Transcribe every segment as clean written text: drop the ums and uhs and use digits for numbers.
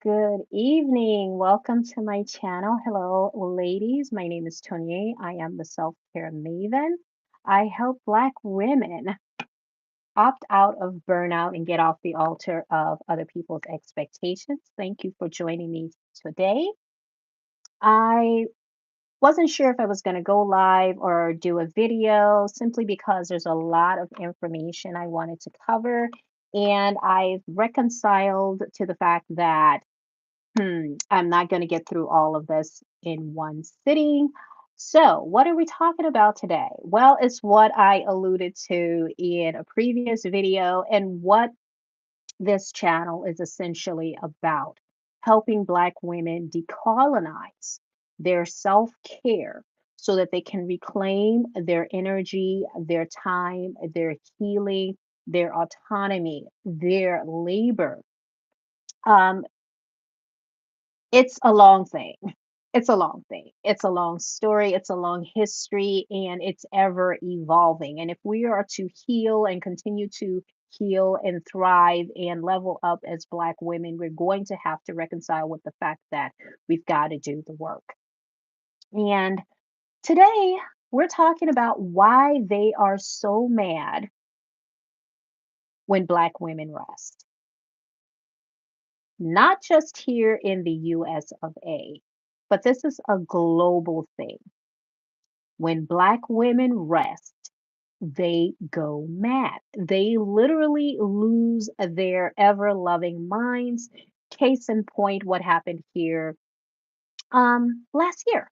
Good evening. Welcome to my channel. Hello, ladies. My name is Tony. I am the self-care maven. I help Black women opt out of burnout and get off the altar of other people's expectations. Thank you for joining me today. I wasn't sure if I was going to go live or do a video simply because there's a lot of information I wanted to cover. And I've reconciled to the fact that I'm not going to get through all of this in one sitting. So, what are we talking about today? Well, it's what I alluded to in a previous video and what this channel is essentially about helping Black women decolonize their self care so that they can reclaim their energy, their time, their healing, their autonomy, their labor. Um, it's a long thing. It's a long thing. It's a long story. It's a long history, and it's ever evolving. And if we are to heal and continue to heal and thrive and level up as Black women, we're going to have to reconcile with the fact that we've got to do the work. And today, we're talking about why they are so mad when Black women rest. Not just here in the US of A, but this is a global thing. When Black women rest, they go mad. They literally lose their ever loving minds. Case in point, what happened here last year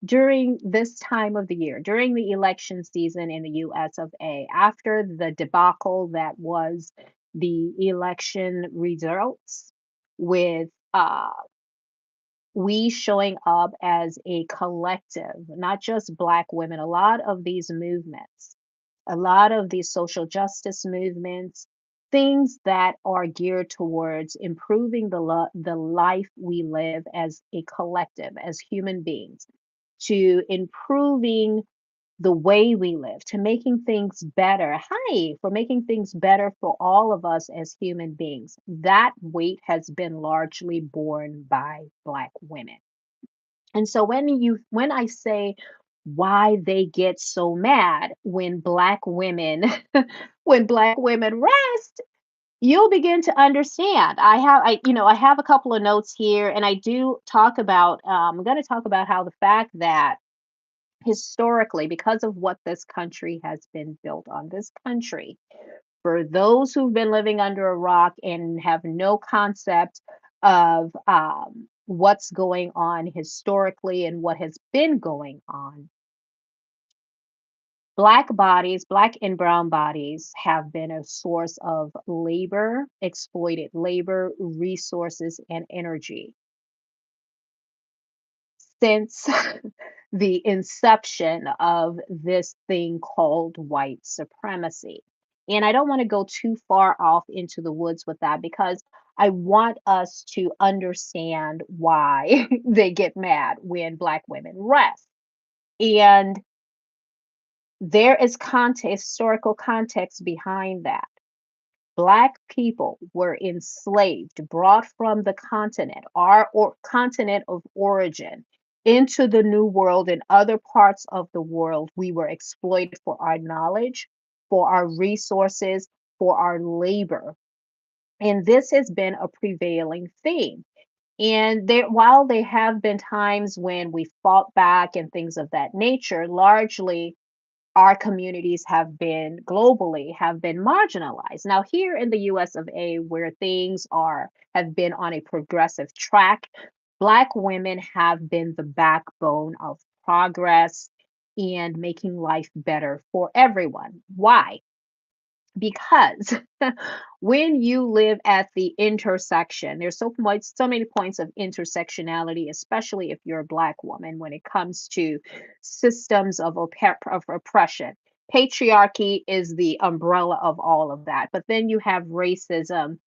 during this time of the year, during the election season in the US of A, after the debacle that was the election results with we showing up as a collective, not just Black women, a lot of these movements, a lot of these social justice movements, things that are geared towards improving the life we live as a collective, as human beings, to improving the way we live, to making things better. Hi, for making things better for all of us as human beings. That weight has been largely borne by Black women. And so when I say why they get so mad when Black women when Black women rest, you'll begin to understand. I have a couple of notes here, and I do talk about I'm going to talk about how the fact that historically, because of what this country has been built on, this country, for those who've been living under a rock and have no concept of what's going on historically and what has been going on, Black bodies, Black and brown bodies have been a source of labor, exploited labor, resources, and energy since the inception of this thing called white supremacy. And I don't want to go too far off into the woods with that because I want us to understand why they get mad when Black women rest. And there is historical context behind that. Black people were enslaved, brought from the continent, our continent of origin, into the New World and other parts of the world. We were exploited for our knowledge, for our resources, for our labor. And this has been a prevailing theme. And while there have been times when we fought back and things of that nature, largely our communities have been marginalized. Now here in the US of A, where things are have been on a progressive track, Black women have been the backbone of progress and making life better for everyone. Why? Because when you live at the intersection, there's so many points of intersectionality, especially if you're a Black woman, when it comes to systems of oppression. Patriarchy is the umbrella of all of that, but then you have racism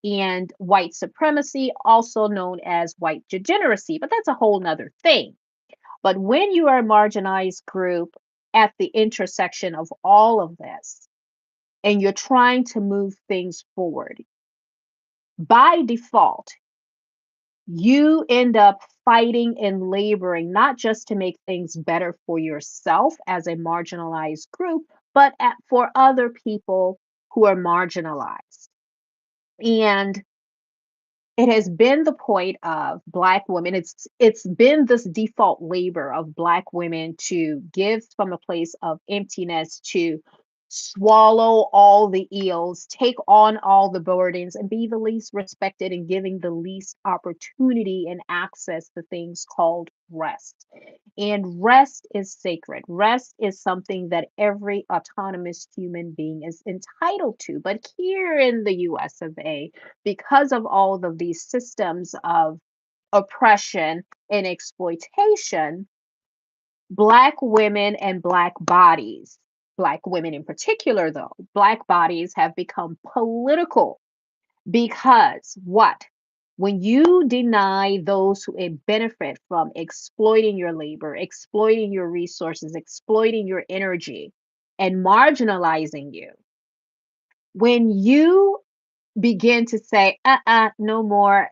and white supremacy, also known as white degeneracy, but that's a whole nother thing. But when you are a marginalized group at the intersection of all of this, and you're trying to move things forward, by default, you end up fighting and laboring not just to make things better for yourself as a marginalized group, but for other people who are marginalized. And it has been the point of Black women, it's been this default labor of Black women to give from a place of emptiness, to swallow all the ills, take on all the burdens, and be the least respected and giving the least opportunity and access to things called rest. And rest is sacred. Rest is something that every autonomous human being is entitled to. But here in the US of A, because of all of these systems of oppression and exploitation, Black women and Black bodies, Black women in particular, though, Black bodies have become political because what? When you deny those who benefit from exploiting your labor, exploiting your resources, exploiting your energy, and marginalizing you, when you begin to say, no more,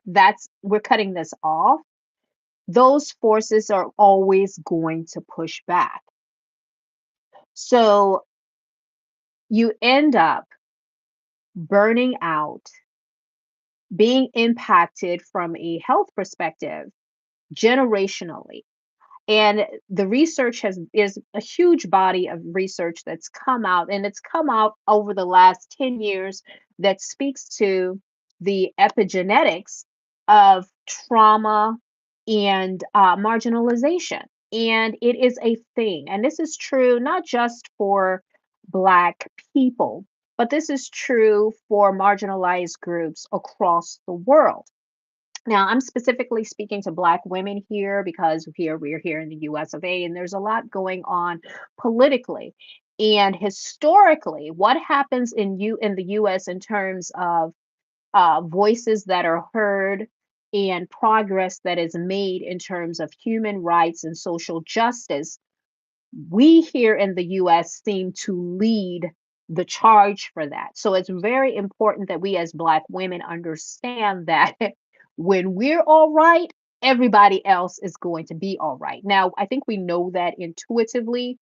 we're cutting this off, those forces are always going to push back. So you end up burning out, being impacted from a health perspective generationally. And the research is a huge body of research that's come out, and it's come out over the last 10 years that speaks to the epigenetics of trauma and marginalization. And it is a thing. And this is true not just for Black people, but this is true for marginalized groups across the world. Now, I'm specifically speaking to Black women here because we're here in the US of A, and there's a lot going on politically. And historically, what happens in the US in terms of voices that are heard and progress that is made in terms of human rights and social justice, we here in the US seem to lead the charge for that. So it's very important that we as Black women understand that when we're all right, everybody else is going to be all right. Now, I think we know that intuitively.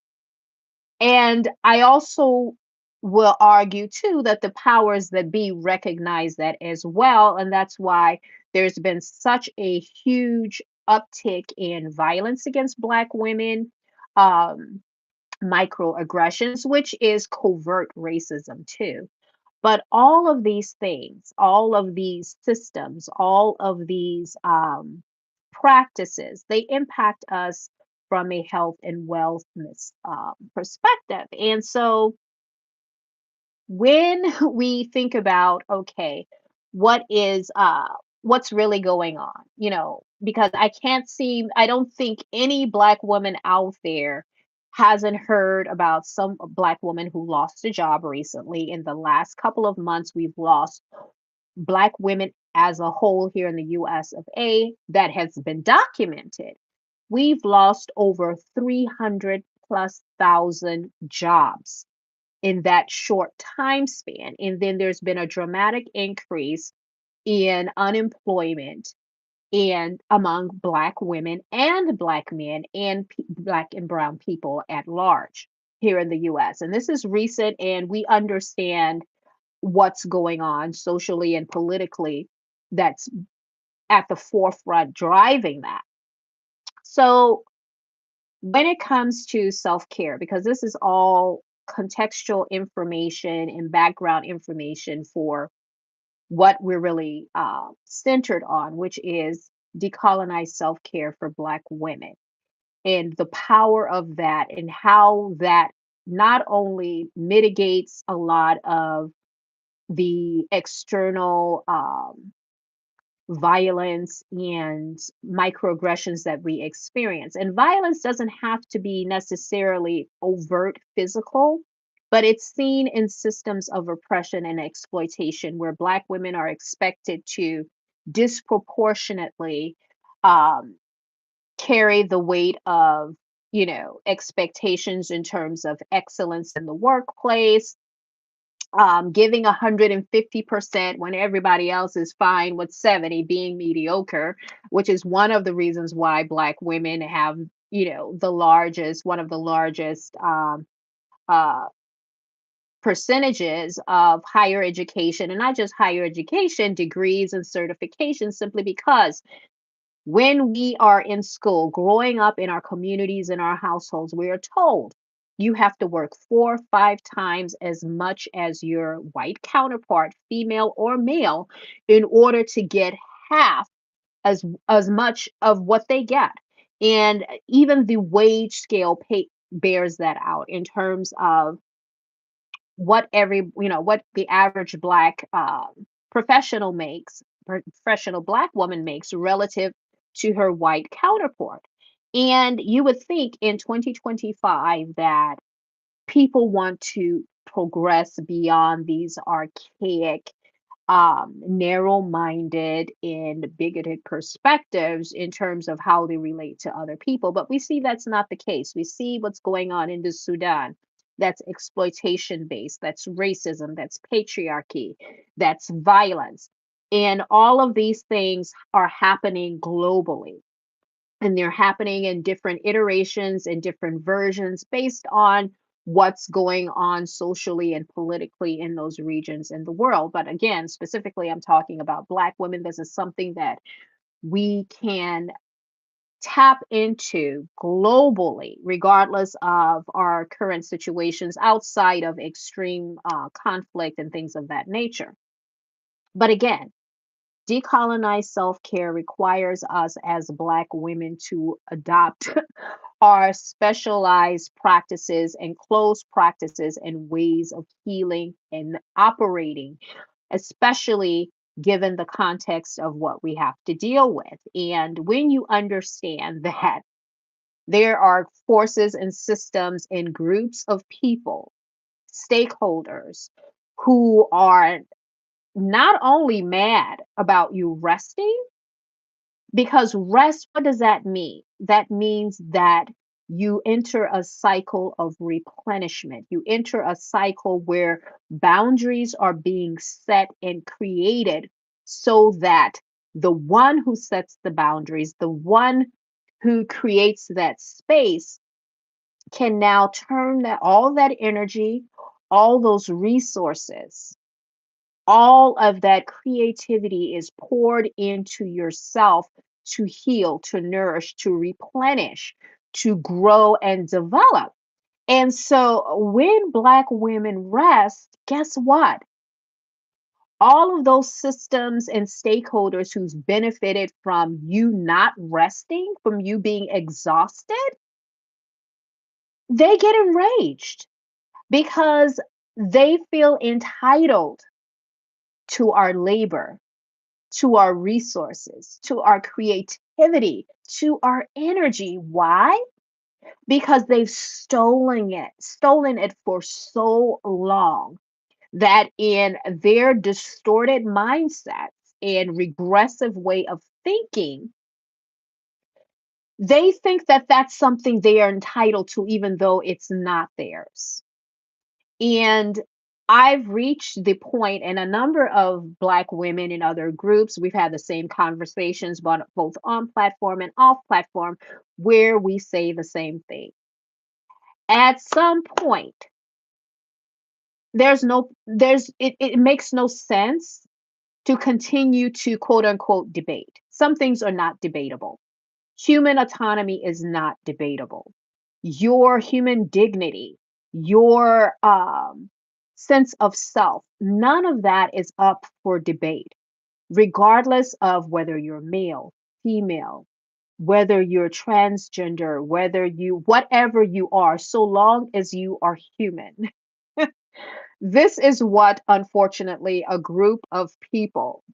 And I also will argue too that the powers that be recognize that as well. And that's why there's been such a huge uptick in violence against Black women. Um, Microaggressions, which is covert racism too. But all of these things, all of these systems, all of these practices, they impact us from a health and wellness perspective. And so when we think about, okay, what is what's really going on, because I don't think any Black woman out there hasn't heard about some Black woman who lost a job recently. In the last couple of months, we've lost Black women as a whole here in the US of A that has been documented. We've lost over 300 plus thousand jobs in that short time span. And then there's been a dramatic increase in unemployment and among Black women and Black men and Black and Brown people at large here in the US. And this is recent, and we understand what's going on socially and politically that's at the forefront driving that. So when it comes to self-care, because this is all contextual information and background information for what we're really centered on, which is decolonized self-care for Black women and the power of that and how that not only mitigates a lot of the external violence and microaggressions that we experience. And violence doesn't have to be necessarily overt physical, but it's seen in systems of oppression and exploitation where Black women are expected to disproportionately um, carry the weight of, expectations in terms of excellence in the workplace, giving 150% when everybody else is fine with 70, being mediocre, which is one of the reasons why Black women have, one of the largest uh, percentages of higher education, and not just higher education, degrees and certifications, simply because when we are in school, growing up in our communities, in our households, we are told you have to work 4 or 5 times as much as your white counterpart, female or male, in order to get half as much of what they get. And even the wage scale bears that out in terms of what the average Black professional Black woman makes relative to her white counterpart. And you would think in 2025 that people want to progress beyond these archaic, narrow-minded and bigoted perspectives in terms of how they relate to other people. But we see that's not the case. We see what's going on in the Sudan. That's exploitation based, that's racism, that's patriarchy, that's violence. And all of these things are happening globally, and they're happening in different iterations and different versions based on what's going on socially and politically in those regions in the world. But again, specifically, I'm talking about Black women. This is something that we can tap into globally, regardless of our current situations outside of extreme conflict and things of that nature. But again, decolonized self care requires us as Black women to adopt our specialized practices and close practices and ways of healing and operating, especially given the context of what we have to deal with. And when you understand that there are forces and systems and groups of people, stakeholders, who are not only mad about you resting, because rest, what does that mean? That means that you enter a cycle of replenishment. You enter a cycle where boundaries are being set and created so that the one who sets the boundaries, the one who creates that space, can now turn all that energy, all those resources, all of that creativity is poured into yourself to heal, to nourish, to replenish, to grow and develop. And so when Black women rest, guess what? All of those systems and stakeholders who's benefited from you not resting, from you being exhausted, they get enraged because they feel entitled to our labor, to our resources, to our creativity, to our energy. Why? Because they've stolen it for so long that in their distorted mindsets and regressive way of thinking, they think that that's something they are entitled to, even though it's not theirs. And I've reached the point, and a number of Black women in other groups, we've had the same conversations, but both on platform and off platform, where we say the same thing. At some point, it makes no sense to continue to quote unquote debate. Some things are not debatable. Human autonomy is not debatable. Your human dignity, your sense of self, none of that is up for debate, regardless of whether you're male, female, whether you're transgender, whatever you are, so long as you are human. This is what, unfortunately, a group of people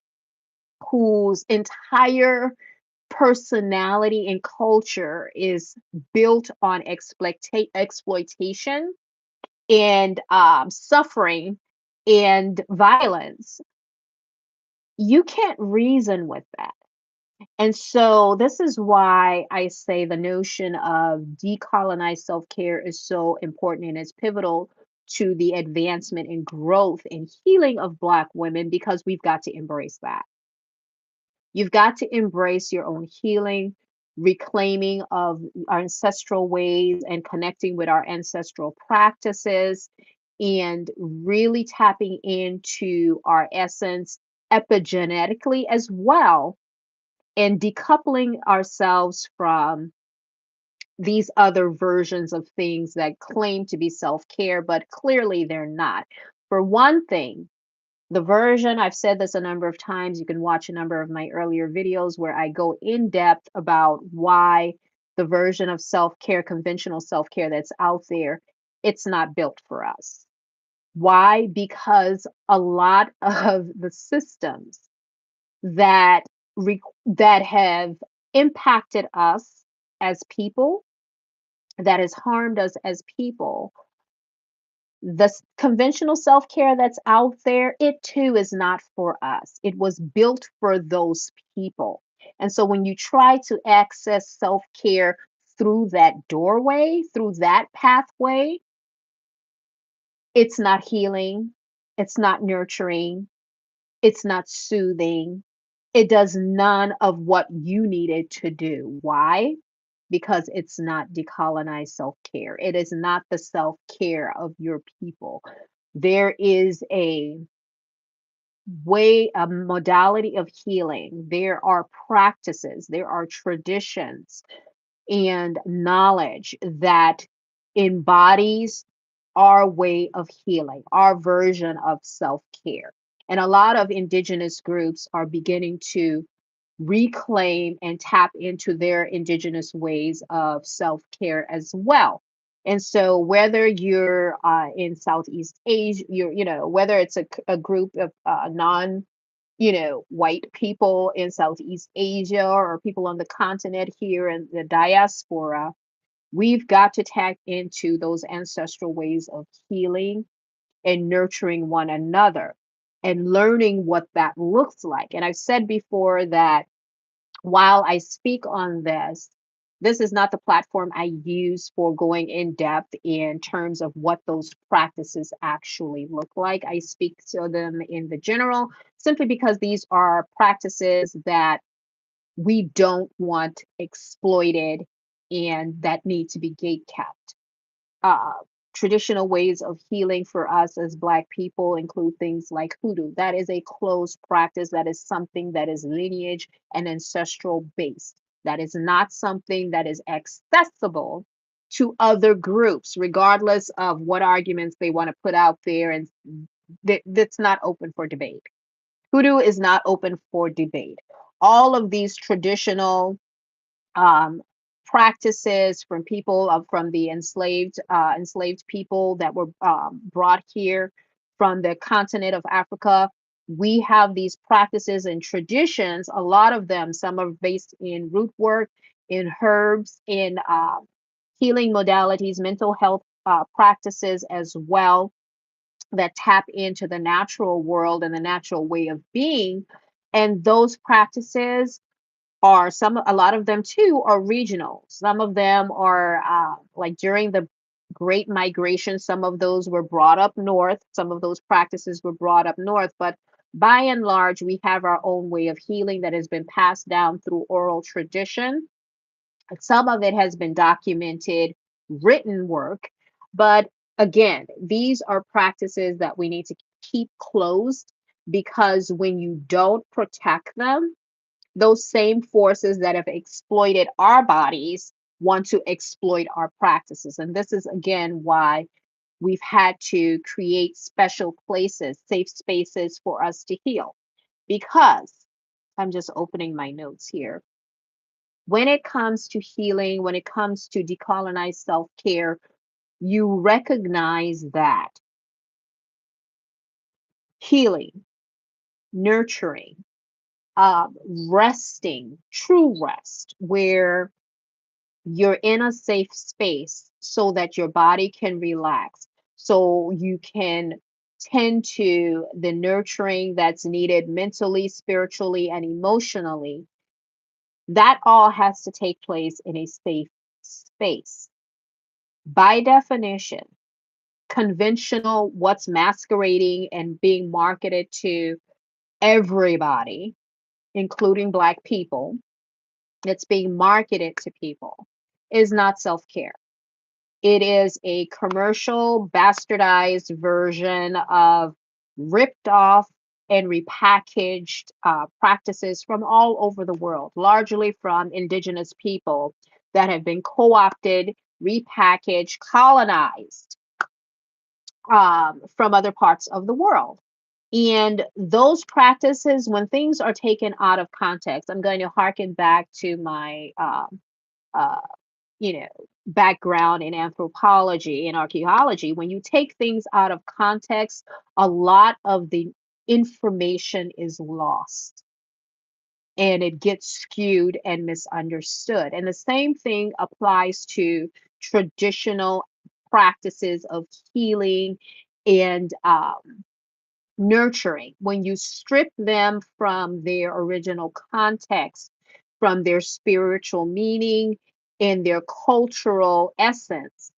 whose entire personality and culture is built on exploitation and suffering and violence, you can't reason with that. And so, this is why I say the notion of decolonized self care is so important and it's pivotal to the advancement and growth and healing of Black women because we've got to embrace that. You've got to embrace your own healing, reclaiming of our ancestral ways and connecting with our ancestral practices, and really tapping into our essence epigenetically as well, and decoupling ourselves from these other versions of things that claim to be self care, but clearly they're not. For one thing, the version, I've said this a number of times, you can watch a number of my earlier videos where I go in depth about why the version of self care, conventional self care that's out there, it's not built for us. Why? Because a lot of the systems that that have impacted us as people, that has harmed us as people, the conventional self-care that's out there, it too is not for us. It was built for those people. And so when you try to access self-care through that doorway, through that pathway, it's not healing, it's not nurturing, it's not soothing. It does none of what you needed to do. Why? Because it's not decolonized self care. It is not the self care of your people. There is a way, a modality of healing. There are practices, there are traditions and knowledge that embodies our way of healing, our version of self care. And a lot of indigenous groups are beginning to reclaim and tap into their indigenous ways of self care as well. And so, whether you're in Southeast Asia, whether it's a group of non white people in Southeast Asia or people on the continent here in the diaspora, we've got to tap into those ancestral ways of healing and nurturing one another and learning what that looks like. And I've said before that while I speak on this, this is not the platform I use for going in depth in terms of what those practices actually look like. I speak to them in the general simply because these are practices that we don't want exploited and that need to be gate kept. Uh, Traditional ways of healing for us as Black people include things like hoodoo. That is a closed practice. That is something that is lineage and ancestral based. That is not something that is accessible to other groups, regardless of what arguments they want to put out there. And that's not open for debate. Hoodoo is not open for debate. All of these traditional um, practices from people from the enslaved people that were brought here from the continent of Africa. We have these practices and traditions. A lot of them, some are based in root work, in herbs, in healing modalities, mental health practices as well that tap into the natural world and the natural way of being. And those practices are a lot of them too are regional. Some of them are like during the Great Migration, some of those were brought up north, some of those practices were brought up north, but by and large, we have our own way of healing that has been passed down through oral tradition. Some of it has been documented, written work, but again, these are practices that we need to keep closed because when you don't protect them, those same forces that have exploited our bodies want to exploit our practices. And this is again why we've had to create special places, safe spaces for us to heal. Because I'm just opening my notes here. When it comes to healing, when it comes to decolonized self care, you recognize that healing, nurturing, resting, true rest, where you're in a safe space so that your body can relax, so you can tend to the nurturing that's needed mentally, spiritually, and emotionally. That all has to take place in a safe space. By definition, conventional, what's masquerading and being marketed to everybody, including Black people, it's being marketed to people, is not self-care. It is a commercial, bastardized version of ripped off and repackaged practices from all over the world, largely from indigenous people that have been co opted, repackaged, colonized from other parts of the world. And those practices, when things are taken out of context, I'm going to harken back to my uh, background in anthropology and archaeology. When you take things out of context, a lot of the information is lost and it gets skewed and misunderstood. And the same thing applies to traditional practices of healing and nurturing. When you strip them from their original context, from their spiritual meaning and their cultural essence,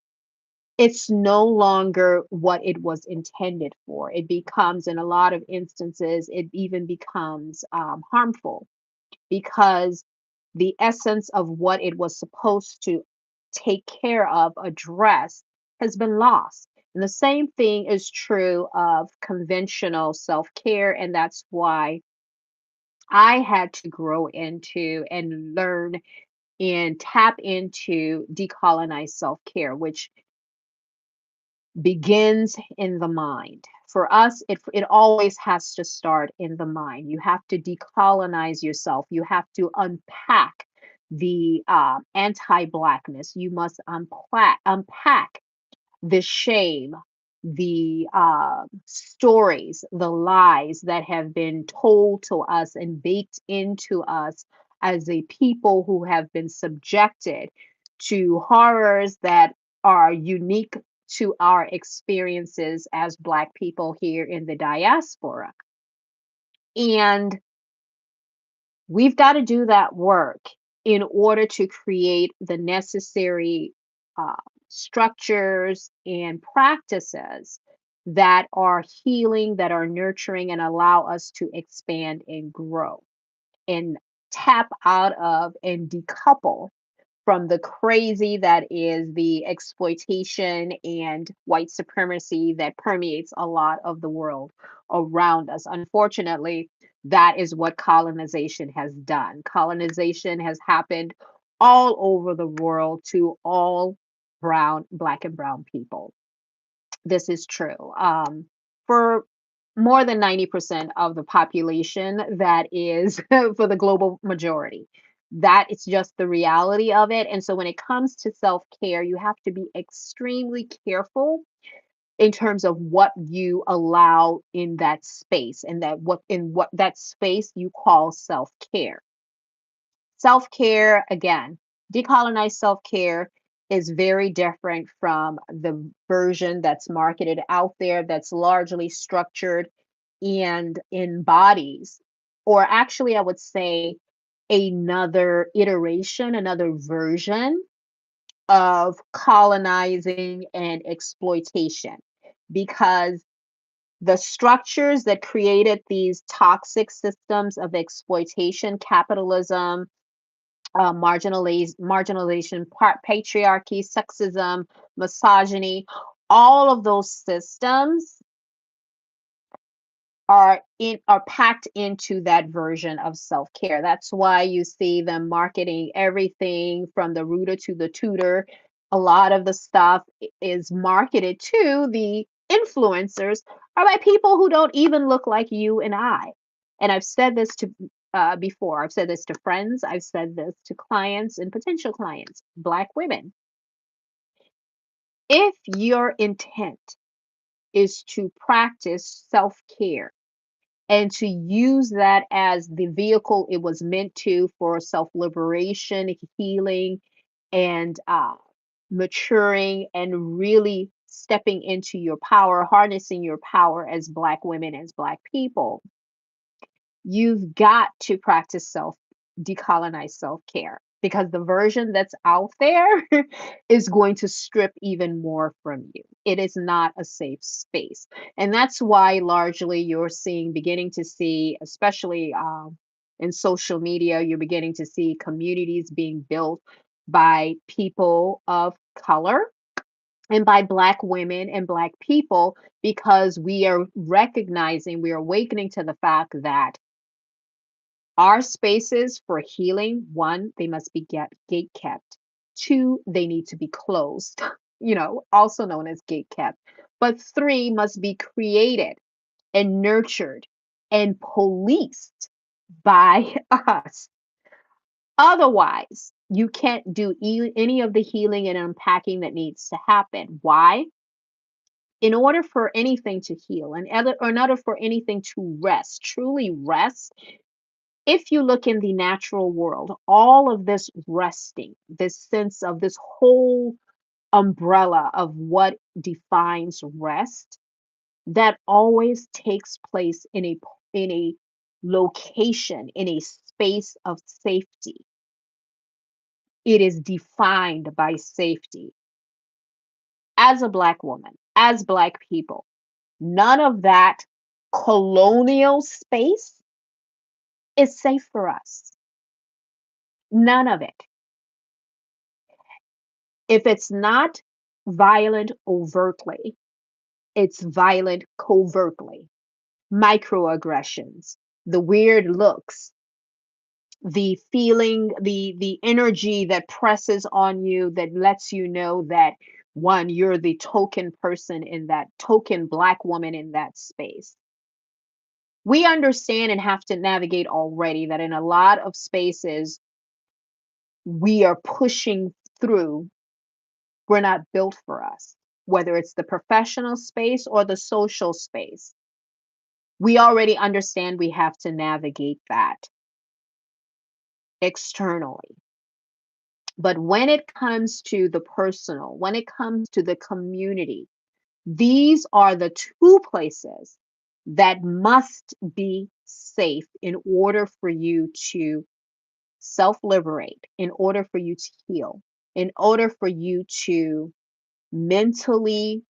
it's no longer what it was intended for. It becomes, in a lot of instances, it even becomes harmful because the essence of what it was supposed to take care of, address, has been lost. And the same thing is true of conventional self care. And that's why I had to grow into and learn and tap into decolonized self care, which begins in the mind. For us, it always has to start in the mind. You have to decolonize yourself. You have to unpack the anti-blackness. You must unpack the shame, the stories, the lies that have been told to us and baked into us as a people who have been subjected to horrors that are unique to our experiences as Black people here in the diaspora. And we've got to do that work in order to create the necessary uh, structures and practices that are healing, that are nurturing, and allow us to expand and grow and tap out of and decouple from the crazy that is the exploitation and white supremacy that permeates a lot of the world around us. Unfortunately, that is what colonization has done. Colonization has happened all over the world to all Black and brown people. This is true. For more than 90% of the population, that is for the global majority. That it's just the reality of it. And so when it comes to self-care, you have to be extremely careful in terms of what you allow in that space and what that space you call self-care. Self-care, again, decolonized self-care is very different from the version that's marketed out there that's largely structured and embodies, or actually, I would say, another iteration, another version of colonizing and exploitation. Because the structures that created these toxic systems of exploitation, capitalism, marginalization, patriarchy, sexism, misogyny, all of those systems are packed into that version of self-care. That's why you see them marketing everything from the rooter to the tutor. A lot of the stuff is marketed to the influencers or by people who don't even look like you and I. And I've said this to before. I've said this to friends. I've said this to clients and potential clients, Black women. If your intent is to practice self-care and to use that as the vehicle it was meant to for self-liberation, healing, and maturing, and really stepping into your power, harnessing your power as Black women, as Black people, you've got to practice decolonize self-care. because the version that's out there is going to strip even more from you. It is not a safe space. And that's why largely you're seeing, beginning to see, especially in social media, you're beginning to see communities being built by people of color and by Black women and Black people, because we are recognizing, we are awakening to the fact that our spaces for healing, one, they must be gate kept. Two, they need to be closed, also known as gate kept. But three, must be created and nurtured and policed by us. Otherwise, you can't do any of the healing and unpacking that needs to happen. Why? In order for anything to heal and or in order for anything to rest, truly rest, if you look in the natural world, all of this resting, this sense of this whole umbrella of what defines rest, that always takes place in a location, in a space of safety. It is defined by safety. As a Black woman, as Black people, none of that colonial space is safe for us. None of it. If it's not violent overtly, it's violent covertly. Microaggressions, the weird looks, the feeling, the energy that presses on you that lets you know that one, you're the token person in that token Black woman in that space. We understand and have to navigate already that in a lot of spaces we are pushing through, were not built for us, whether it's the professional space or the social space. We already understand we have to navigate that externally. But when it comes to the personal, when it comes to the community, these are the two places that must be safe in order for you to self liberate, in order for you to heal, in order for you to mentally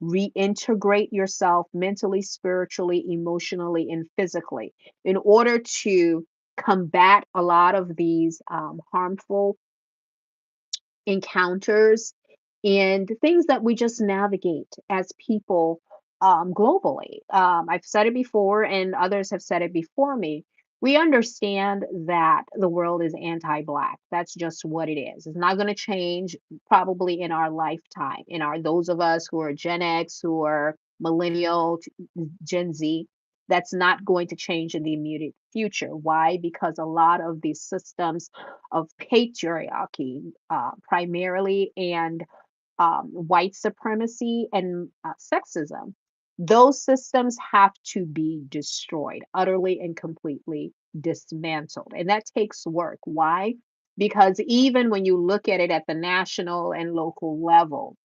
reintegrate yourself, mentally, spiritually, emotionally, and physically, in order to combat a lot of these harmful encounters and things that we just navigate as people globally. I've said it before, and others have said it before me. We understand that the world is anti Black. That's just what it is. It's not going to change probably in our lifetime, in our those of us who are Gen X, who are millennial, Gen Z. That's not going to change in the immediate future. Why? Because a lot of these systems of patriarchy, primarily, and white supremacy and sexism. Those systems have to be destroyed, utterly and completely dismantled. And that takes work. Why? Because even when you look at it at the national and local level,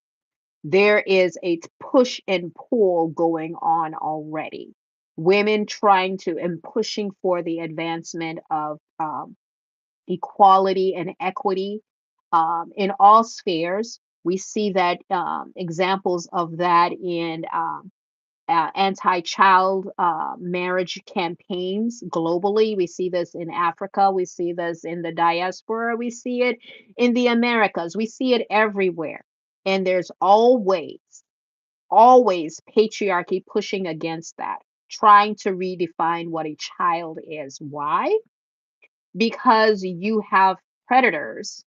there is a push and pull going on already. Women trying to and pushing for the advancement of equality and equity in all spheres. We see that examples of that in anti-child marriage campaigns globally. We see this in Africa. We see this in the diaspora. We see it in the Americas. We see it everywhere. And there's always patriarchy pushing against that, trying to redefine what a child is. Why? Because you have predators,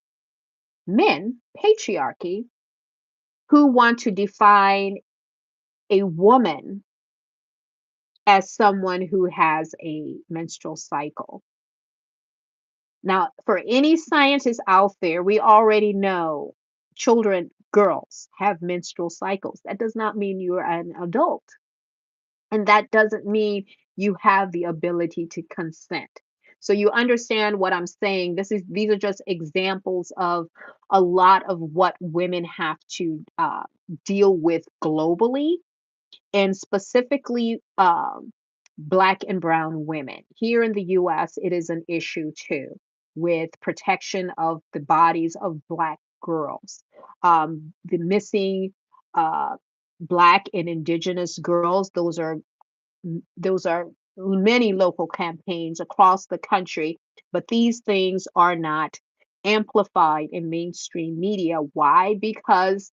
men, patriarchy, who want to define a woman as someone who has a menstrual cycle. Now, for any scientists out there, we already know children, girls, have menstrual cycles. That does not mean you're an adult. And that doesn't mean you have the ability to consent. So you understand what I'm saying. These are just examples of a lot of what women have to deal with globally, and specifically Black and brown women. Here in the US, it is an issue too. with protection of the bodies of Black girls. The missing uh, Black and Indigenous girls, those are many local campaigns across the country, but these things are not amplified in mainstream media. Why? Because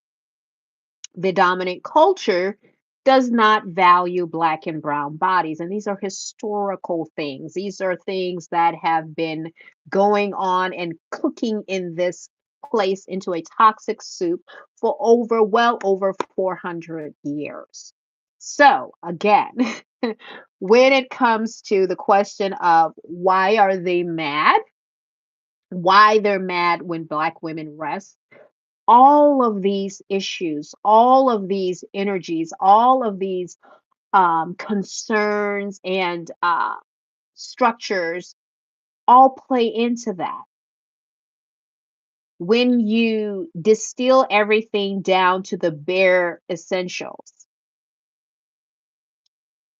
the dominant culture does not value Black and brown bodies. And these are historical things. These are things that have been going on and cooking in this place into a toxic soup for well over 400 years. So, again, when it comes to the question of why are they mad, why they're mad when Black women rest, all of these issues, all of these energies, all of these concerns and structures all play into that. When you distill everything down to the bare essentials,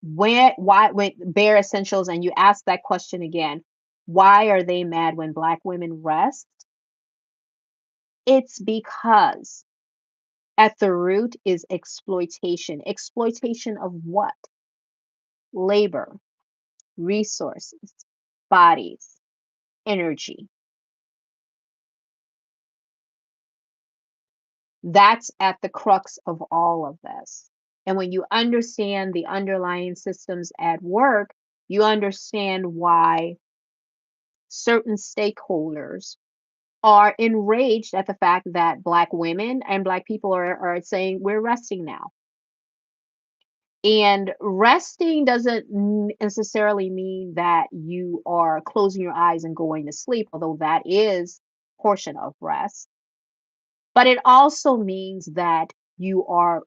when bare essentials, and you ask that question again, why are they mad when Black women rest? It's because at the root is exploitation. Exploitation of what? Labor, resources, bodies, energy. That's at the crux of all of this. And when you understand the underlying systems at work, you understand why certain stakeholders are enraged at the fact that Black women and Black people are saying, we're resting now. And resting doesn't necessarily mean that you are closing your eyes and going to sleep, although that is portion of rest. But it also means that you are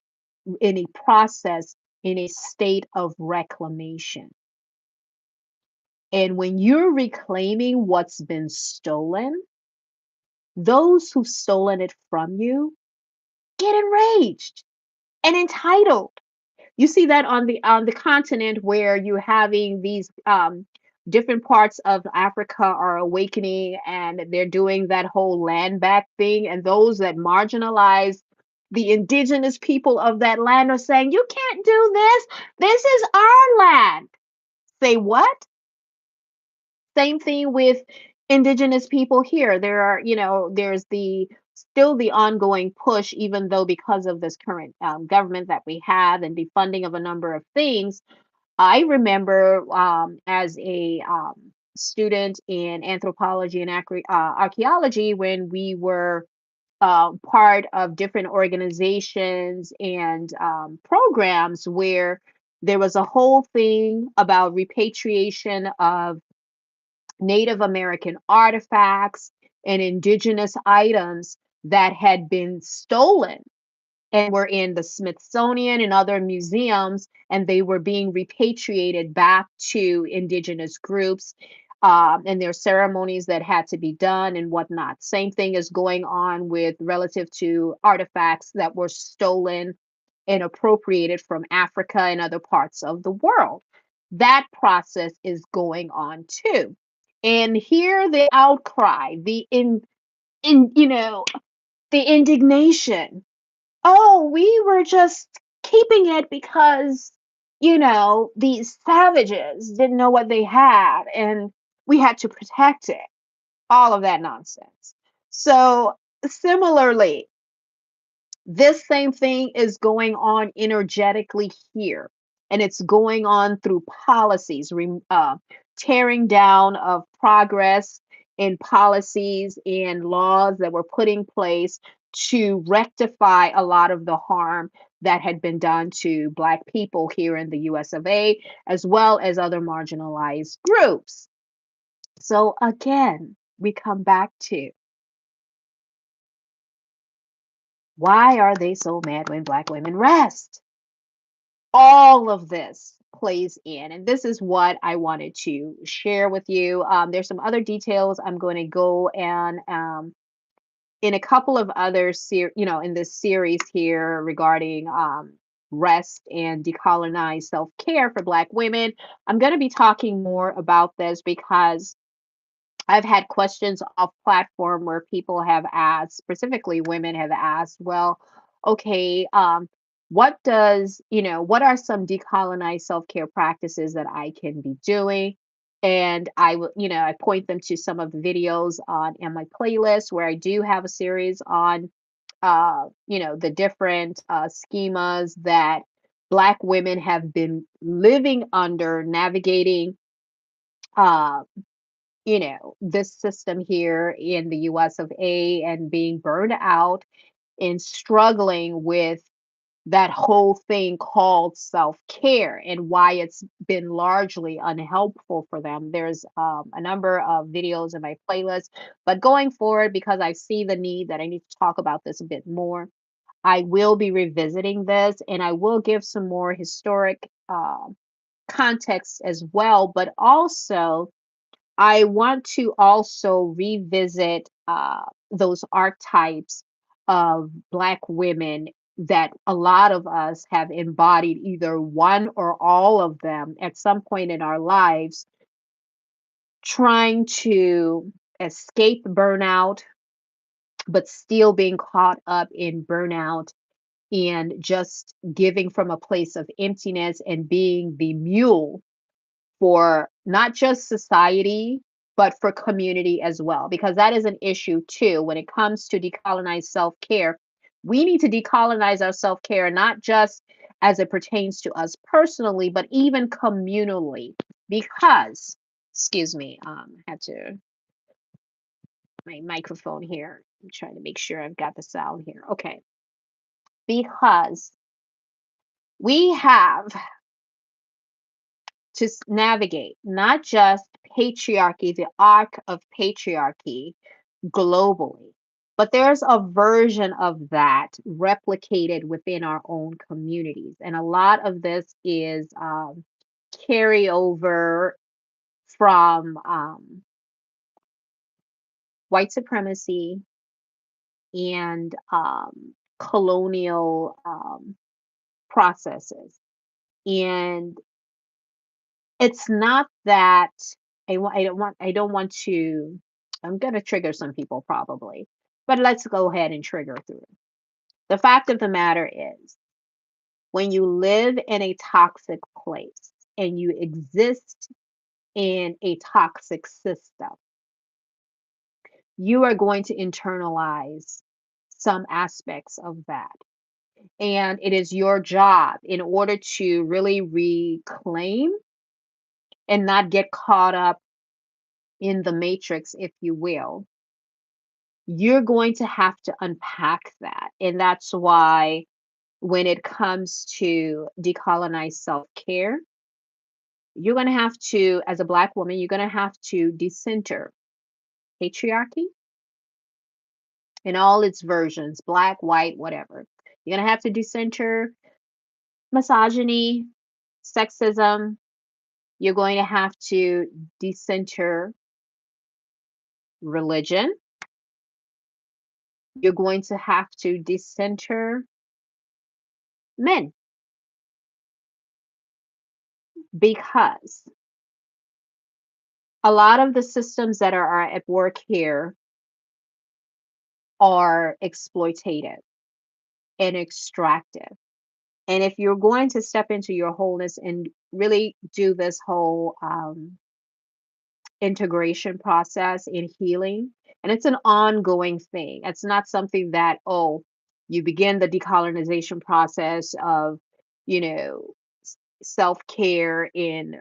in a process, in a state of reclamation. And when you're reclaiming what's been stolen, those who've stolen it from you get enraged and entitled. You see that on the continent where you're having these different parts of Africa are awakening and they're doing that whole land back thing, and those that marginalize the indigenous people of that land are saying, you can't do this. This is our land. Say what? Same thing with indigenous people here. There are, there's the still the ongoing push, even though because of this current government that we have and the funding of a number of things. I remember as a student in anthropology and archaeology when we were part of different organizations and programs where there was a whole thing about repatriation of Native American artifacts and indigenous items that had been stolen and were in the Smithsonian and other museums, and they were being repatriated back to indigenous groups. And there are ceremonies that had to be done and whatnot. Same thing is going on with relative to artifacts that were stolen and appropriated from Africa and other parts of the world. That process is going on too. And here the outcry, in the indignation. Oh, we were just keeping it because, these savages didn't know what they had and we had to protect it. All of that nonsense. So, similarly, this same thing is going on energetically here, and it's going on through policies, tearing down of progress in policies and laws that were put in place to rectify a lot of the harm that had been done to Black people here in the US of A, as well as other marginalized groups. So again, we come back to why are they so mad when Black women rest? All of this plays in, and this is what I wanted to share with you. There's some other details I'm going to go and in a couple of other in this series here regarding rest and decolonized self-care for Black women. I'm going to be talking more about this because I've had questions off platform where people have asked, specifically women have asked, well, okay, what are some decolonized self-care practices that I can be doing? And I point them to some of the videos on in my playlist where I do have a series on, the different schemas that Black women have been living under, navigating uh, this system here in the US of A and being burned out and struggling with that whole thing called self-care and why it's been largely unhelpful for them. There's a number of videos in my playlist, but going forward, because I see the need that I need to talk about this a bit more, I will be revisiting this and I will give some more historic context as well, but also I want to also revisit those archetypes of Black women that a lot of us have embodied either one or all of them at some point in our lives, trying to escape burnout, but still being caught up in burnout and just giving from a place of emptiness and being the mule for not just society, but for community as well, because that is an issue too. When it comes to decolonize self care, we need to decolonize our self care, not just as it pertains to us personally, but even communally. Because, excuse me, had to my microphone here. I'm trying to make sure I've got the sound here. Okay. Because we have to navigate not just patriarchy, the arc of patriarchy globally, but there's a version of that replicated within our own communities. And a lot of this is carryover from white supremacy and colonial processes. And it's not that I don't want to I'm going to trigger some people probably. But let's go ahead and trigger through. The fact of the matter is, when you live in a toxic place and you exist in a toxic system, you are going to internalize some aspects of that. And it is your job in order to really reclaim and not get caught up in the matrix, if you will, you're going to have to unpack that. And that's why when it comes to decolonize self care, you're going to have to, as a Black woman, you're going to have to decenter patriarchy in all its versions, Black, white, whatever. You're going to have to decenter misogyny, sexism. You're going to have to decenter religion. You're going to have to decenter men because a lot of the systems that are at work here are exploitative and extractive. And if you're going to step into your wholeness and really do this whole integration process in healing, and it's an ongoing thing, it's not something that, oh, you begin the decolonization process of, you know, self-care in,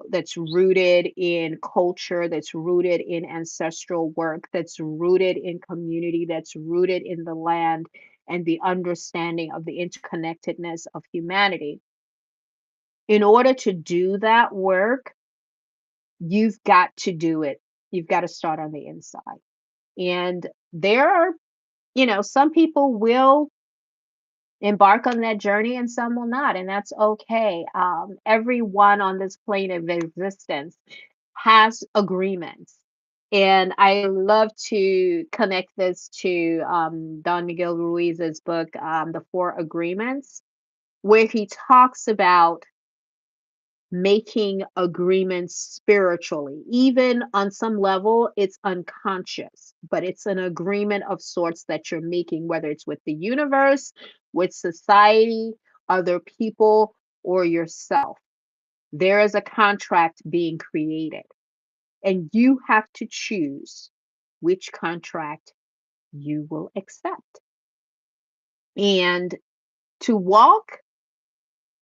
that's rooted in culture, that's rooted in ancestral work, that's rooted in community, that's rooted in the land and the understanding of the interconnectedness of humanity. In order to do that work, you've got to do it. You've got to start on the inside. And there are, some people will embark on that journey and some will not, and that's okay. Everyone on this plane of existence has agreements. And I love to connect this to Don Miguel Ruiz's book, The Four Agreements, where he talks about making agreements spiritually. Even on some level, it's unconscious, but it's an agreement of sorts that you're making, whether it's with the universe, with society, other people, or yourself. There is a contract being created, and you have to choose which contract you will accept. And to walk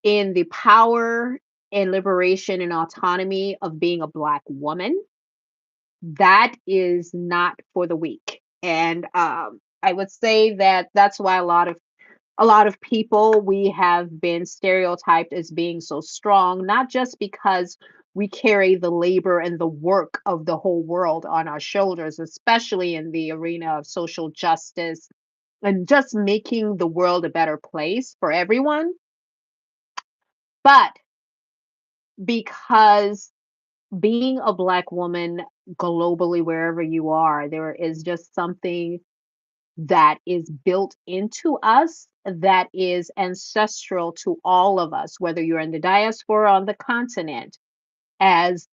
in the power and liberation and autonomy of being a Black woman, that is not for the weak. And I would say that that's why a lot of people, we have been stereotyped as being so strong, not just because we carry the labor and the work of the whole world on our shoulders, especially in the arena of social justice and just making the world a better place for everyone, but because being a Black woman globally, wherever you are, there is just something that is built into us that is ancestral to all of us, whether you're in the diaspora or on the continent, as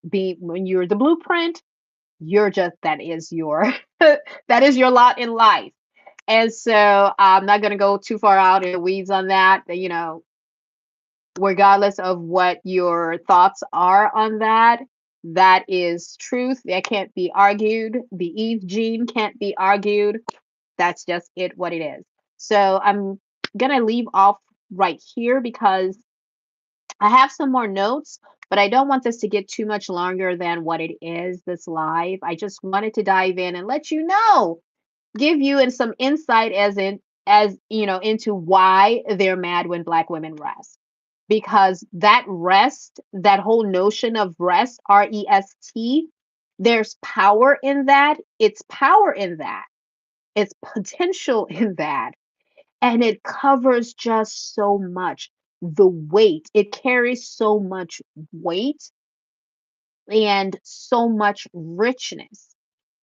being when you're the blueprint, you're just that is your that is your lot in life. And so I'm not going to go too far out in the weeds on that. Regardless of what your thoughts are on that, that is truth. That can't be argued. The Eve gene can't be argued. That's just it, what it is. So I'm gonna leave off right here because I have some more notes, but I don't want this to get too much longer than what it is, this live. I just wanted to dive in and let you know, give you and some insight into why they're mad when Black women rest. Because that rest, that whole notion of rest, REST, there's power in that. It's power in that. It's potential in that. And it covers just so much. The weight, it carries so much weight and so much richness.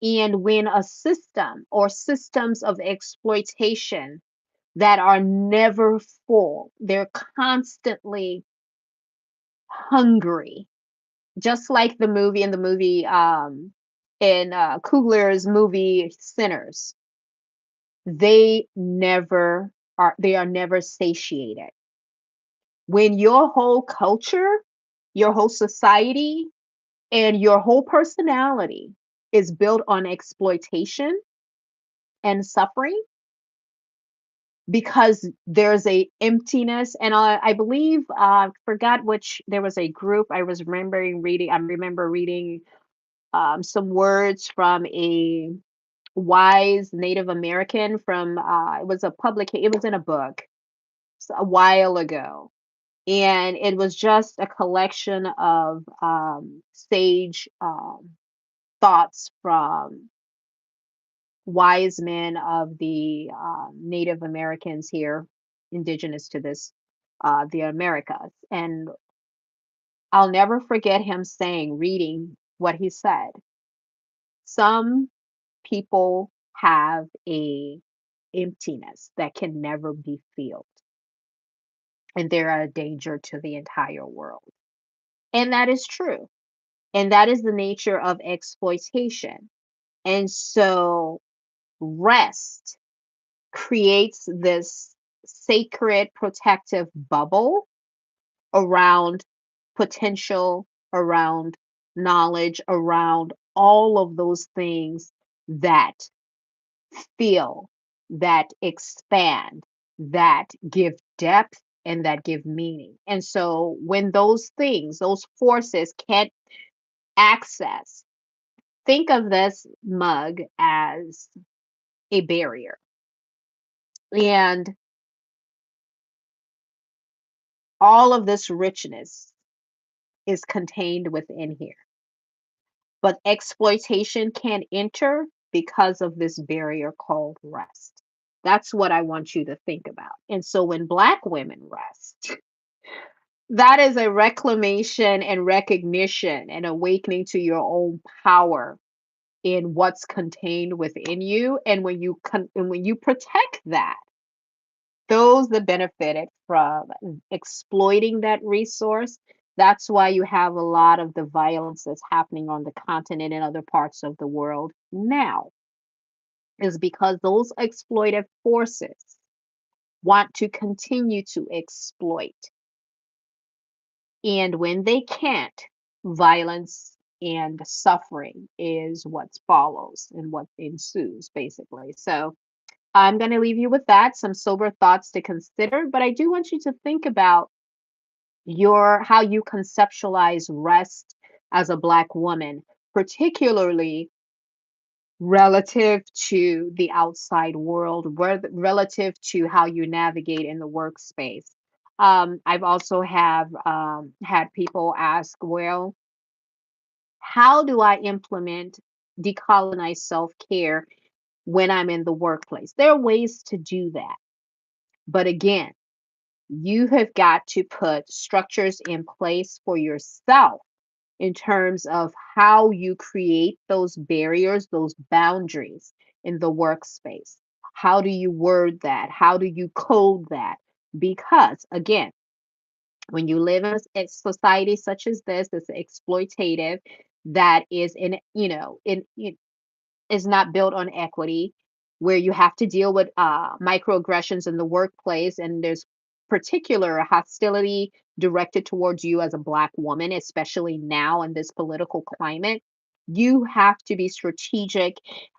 And when a system or systems of exploitation that are never full, they're constantly hungry, just like in Kugler's movie Sinners. They are never satiated. When your whole culture, your whole society, and your whole personality is built on exploitation and suffering, because there's a emptiness. And I believe forgot which, there was a group I remember reading some words from a wise Native American from it was in a book a while ago, and it was just a collection of sage thoughts from wise men of the Native Americans here, indigenous to the Americas. And I'll never forget him reading what he said. Some people have a emptiness that can never be filled, and they're a danger to the entire world. And that is true. And that is the nature of exploitation. And so rest creates this sacred protective bubble around potential, around knowledge, around all of those things that feel, that expand, that give depth, and that give meaning. And so when those things, those forces can't access, think of this mug as a barrier. And all of this richness is contained within here. But exploitation can enter because of this barrier called rest. That's what I want you to think about. And so when Black women rest, that is a reclamation and recognition and awakening to your own power in what's contained within you. And when you protect that, those that benefited from exploiting that resource, That's why you have a lot of the violence that's happening on the continent and other parts of the world now, is because those exploitive forces want to continue to exploit. And when they can't, violence and suffering is what follows and what ensues, basically. So I'm going to leave you with that, some sober thoughts to consider. But I do want you to think about your how you conceptualize rest as a Black woman, particularly relative to the outside world, relative to how you navigate in the workspace. I've also have had people ask, well, how do I implement decolonized self-care when I'm in the workplace? There are ways to do that. But again, you have got to put structures in place for yourself in terms of how you create those barriers, those boundaries in the workspace. How do you word that? How do you code that? Because again, when you live in a society such as this, that's exploitative, that is in, is not built on equity, where you have to deal with microaggressions in the workplace, and there's particular hostility directed towards you as a Black woman, especially now in this political climate. You have to be strategic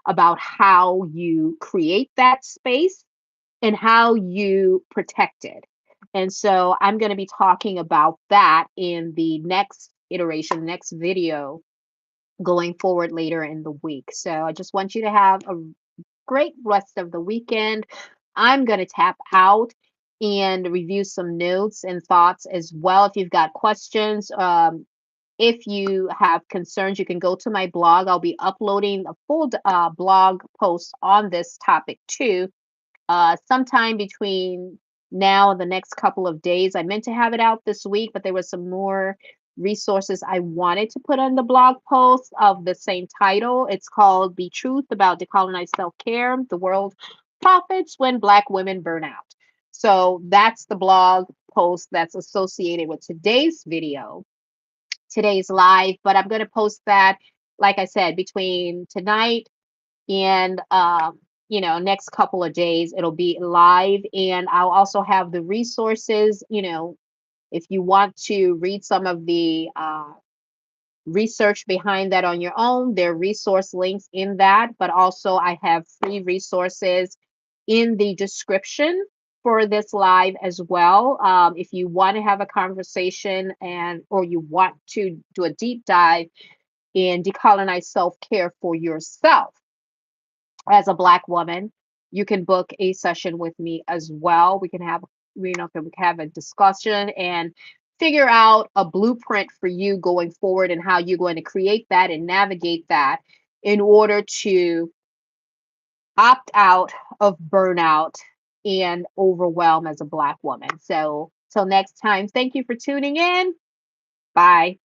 about how you create that space and how you protect it. And so I'm going to be talking about that in the next iteration, next video going forward later in the week. So I just want you to have a great rest of the weekend. I'm going to tap out and review some notes and thoughts as well. If you've got questions, if you have concerns, you can go to my blog. I'll be uploading a full blog post on this topic too, sometime between now and the next couple of days. I meant to have it out this week, but there was some more resources I wanted to put on the blog post of the same title. It's called The Truth About Decolonized Self-Care, The World Profits When Black Women Burn Out. So that's the blog post that's associated with today's video, today's live, but I'm going to post that, like I said, between tonight and next couple of days it'll be live, and I'll also have the resources. If you want to read some of the research behind that on your own, there are resource links in that, but also I have free resources in the description for this live as well. If you want to have a conversation and or you want to do a deep dive in decolonize self-care for yourself as a Black woman, you can book a session with me as well. We can have, can have a discussion and figure out a blueprint for you going forward and how you're going to create that and navigate that in order to opt out of burnout and overwhelm as a Black woman. So till next time, thank you for tuning in. Bye.